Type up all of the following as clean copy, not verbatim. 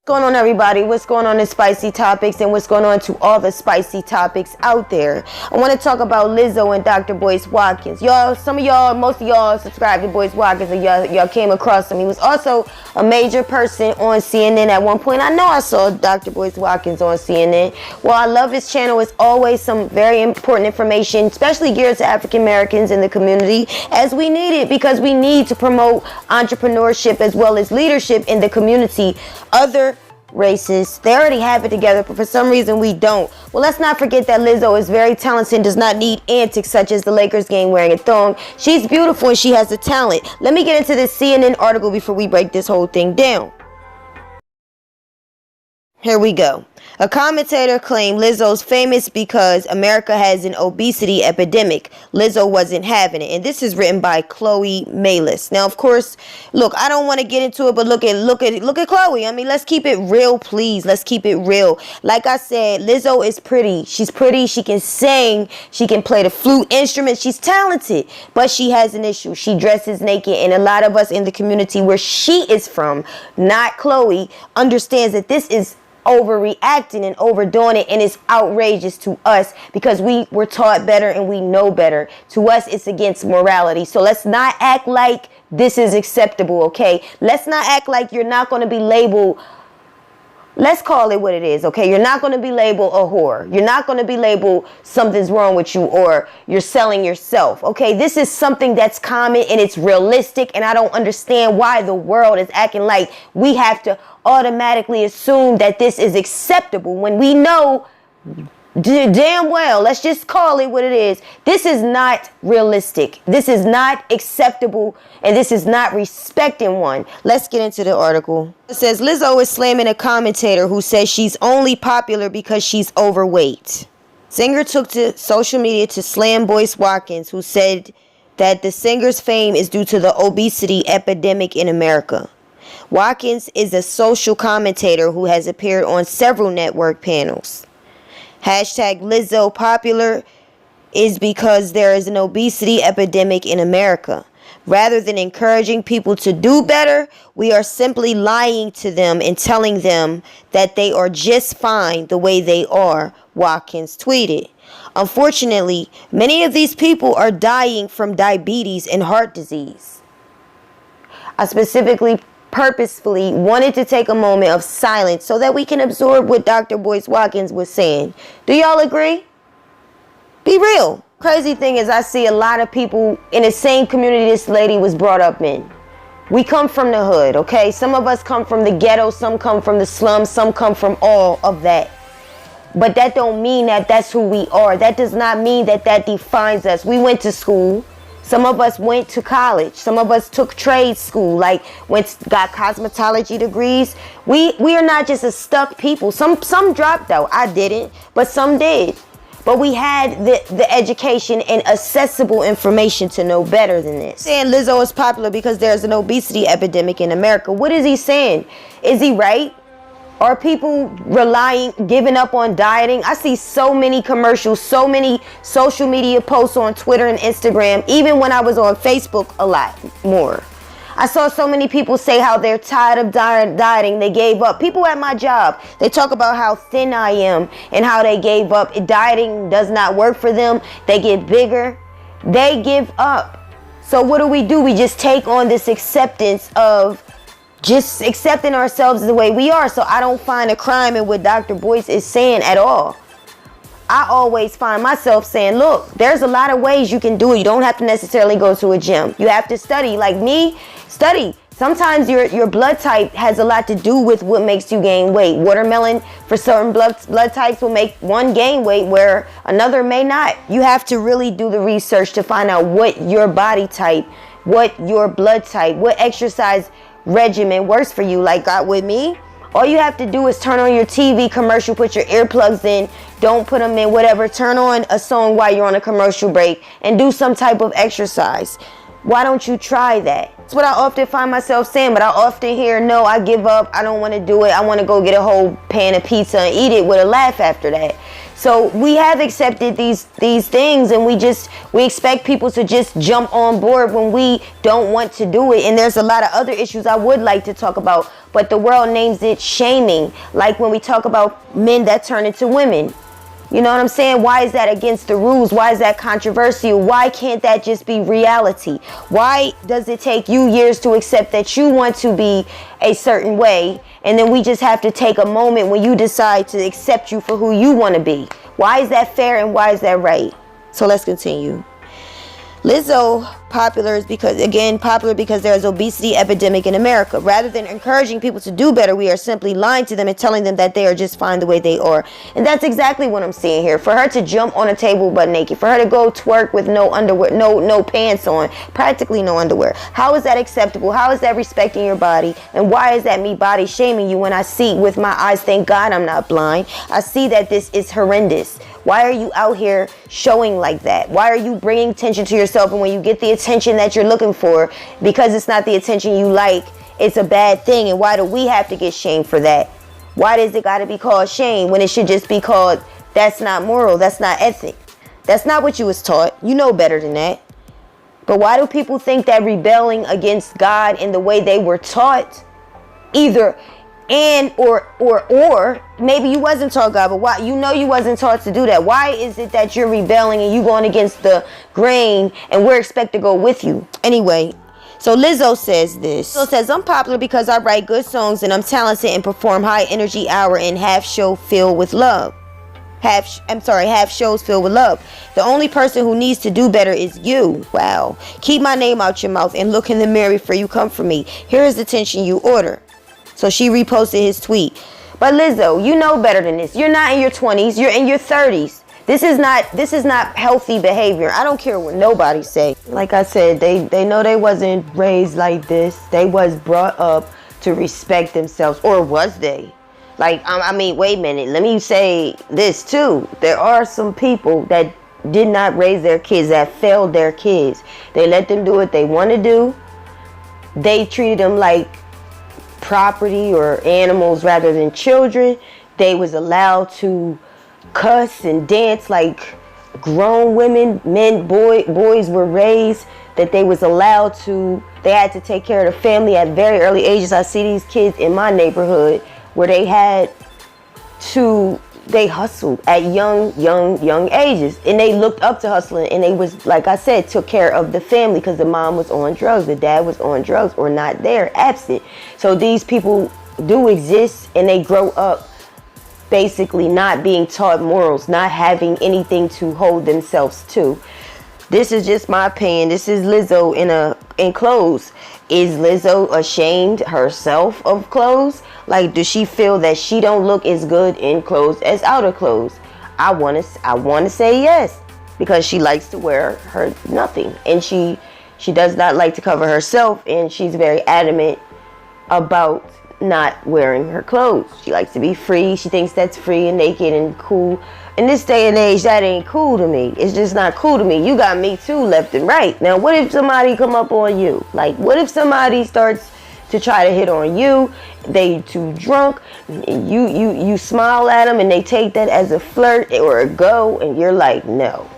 What's going on, everybody? What's going on in spicy topics, and what's going on to all the spicy topics out there? I want to talk about Lizzo and Dr. Boyce Watkins. Y'all, some of y'all, most of y'all subscribe to Boyce Watkins, and y'all came across him. He was also a major person on CNN at one point. I know I saw Dr. Boyce Watkins on CNN. Well, I love his channel. It's always some very important information, especially geared to African Americans in the community, as we need it, because we need to promote entrepreneurship as well as leadership in the community. Other races, they already have it together, but for some reason we don't. Well, let's not forget that Lizzo is very talented and does not need antics such as the Lakers game wearing a thong. She's beautiful and she has the talent. Let me get into this CNN article before we break this whole thing down. Here we go. A commentator claimed Lizzo's famous because America has an obesity epidemic. Lizzo wasn't having it. And this is written by Chloe Malis. Now, of course, look, I don't want to get into it, but look at Chloe. I mean, let's keep it real, please. Let's keep it real. Like I said, Lizzo is pretty. She's pretty. She can sing. She can play the flute instrument. She's talented, but she has an issue. She dresses naked, and a lot of us in the community where she is from, not Chloe, understands that this is overreacting and overdoing it, and it's outrageous to us because we were taught better and we know better. To us, it's against morality. So let's not act like this is acceptable, okay? Let's not act like you're not going to be labeled. Let's call it what it is, okay? You're not going to be labeled a whore. You're not going to be labeled something's wrong with you or you're selling yourself, okay? This is something that's common and it's realistic, and I don't understand why the world is acting like we have to automatically assume that this is acceptable when we know damn well, let's just call it what it is. This is not realistic. This is not acceptable, and this is not respecting one. Let's get into the article. It says Lizzo is slamming a commentator who says she's only popular because she's overweight. Singer took to social media to slam Boyce Watkins, who said that the singer's fame is due to the obesity epidemic in America. Watkins is a social commentator who has appeared on several network panels. Hashtag Lizzo popular is because there is an obesity epidemic in America. Rather than encouraging people to do better, we are simply lying to them and telling them that they are just fine the way they are, Watkins tweeted. Unfortunately, many of these people are dying from diabetes and heart disease. I purposefully wanted to take a moment of silence so that we can absorb what Dr. Boyce Watkins was saying. Do y'all agree? Be real. Crazy thing is, I see a lot of people in the same community this lady was brought up in. We come from the hood, okay? Some of us come from the ghetto, some come from the slums, some come from all of that. But that don't mean that that's who we are. That does not mean that that defines us. We went to school. Some of us went to college. Some of us took trade school, got cosmetology degrees. We are not just a stuck people. Some dropped out. I didn't, but some did. But we had the education and accessible information to know better than this. Saying Lizzo is popular because there's an obesity epidemic in America. What is he saying? Is he right? Are people giving up on dieting? I see so many commercials, so many social media posts on Twitter and Instagram, even when I was on Facebook a lot more. I saw so many people say how they're tired of dieting. They gave up. People at my job, they talk about how thin I am and how they gave up. Dieting does not work for them. They get bigger. They give up. So what do? We just take on this acceptance of just accepting ourselves the way we are. So I don't find a crime in what Dr. Boyce is saying at all. I always find myself saying, look, there's a lot of ways you can do it. You don't have to necessarily go to a gym. You have to study. Like me, study. Sometimes your blood type has a lot to do with what makes you gain weight. Watermelon for certain blood types will make one gain weight where another may not. You have to really do the research to find out what your body type, what your blood type, what exercise regimen works for you. Like with me, all you have to do is turn on your TV commercial, put your earplugs in, don't put them in, whatever, turn on a song while you're on a commercial break and do some type of exercise. Why don't you try that? That's what I often find myself saying, but I often hear, no, I give up, I don't want to do it, I want to go get a whole pan of pizza and eat it with a laugh after that. So we have accepted these things, and we expect people to just jump on board when we don't want to do it. And there's a lot of other issues I would like to talk about, but the world names it shaming. Like when we talk about men that turn into women. You know what I'm saying? Why is that against the rules? Why is that controversial? Why can't that just be reality? Why does it take you years to accept that you want to be a certain way, and then we just have to take a moment when you decide to accept you for who you want to be? Why is that fair and why is that right? So let's continue. Lizzo popular because there is obesity epidemic in America. Rather than encouraging people to do better, we are simply lying to them and telling them that they are just fine the way they are. And that's exactly what I'm seeing here. For her to jump on a table butt naked, for her to go twerk with no underwear, no pants on, practically no underwear. How is that acceptable? How is that respecting your body? And why is that me body shaming you when I see with my eyes, thank God I'm not blind, I see that this is horrendous. Why are you out here showing like that? Why are you bringing attention to yourself? And when you get the attention that you're looking for, because it's not the attention you like, it's a bad thing. And why do we have to get shamed for that? Why does it got to be called shame when it should just be called, that's not moral, that's not ethic? That's not what you was taught. You know better than that. But why do people think that rebelling against God in the way they were taught, either and or maybe you wasn't taught God, but why you wasn't taught to do that? Why is it that you're rebelling and you going against the grain and we're expected to go with you? Anyway, so Lizzo says this. Lizzo says, I'm popular because I write good songs and I'm talented and perform high energy hour and half shows filled with love. Half shows filled with love. The only person who needs to do better is you. Wow. Keep my name out your mouth and look in the mirror before you come for me. Here is the attention you order. So she reposted his tweet. But Lizzo, you know better than this. You're not in your 20s. You're in your 30s. This is not healthy behavior. I don't care what nobody say. Like I said, they know they wasn't raised like this. They was brought up to respect themselves. Or was they? Like, I mean, wait a minute. Let me say this too. There are some people that did not raise their kids, that failed their kids. They let them do what they want to do. They treated them like property or animals rather than children. They was allowed to cuss and dance like grown women. Boys were raised that they was allowed to, they had to take care of the family at very early ages. I see these kids in my neighborhood where they hustled at young ages, and they looked up to hustling, and they was, like I said, took care of the family because the mom was on drugs, the dad was on drugs or not there, absent. So these people do exist, and they grow up basically not being taught morals, not having anything to hold themselves to. This is just my opinion. This is Lizzo in clothes. Is Lizzo ashamed herself of clothes? Like, does she feel that she don't look as good in clothes as out of clothes? I want to say yes, because she likes to wear her nothing, and she does not like to cover herself, and she's very adamant about not wearing her clothes. She likes to be free. She thinks that's free and naked and cool. In this day and age, that ain't cool to me. It's just not cool to me. You got me too, left and right. Now, what if somebody come up on you? Like, what if somebody starts to try to hit on you? They too drunk. You smile at them and they take that as a flirt or a go, and you're like, no.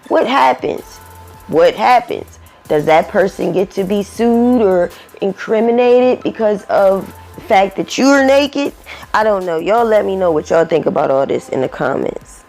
What happens? What happens? Does that person get to be sued or incriminated because of the fact that you're naked? I don't know. Y'all let me know what y'all think about all this in the comments.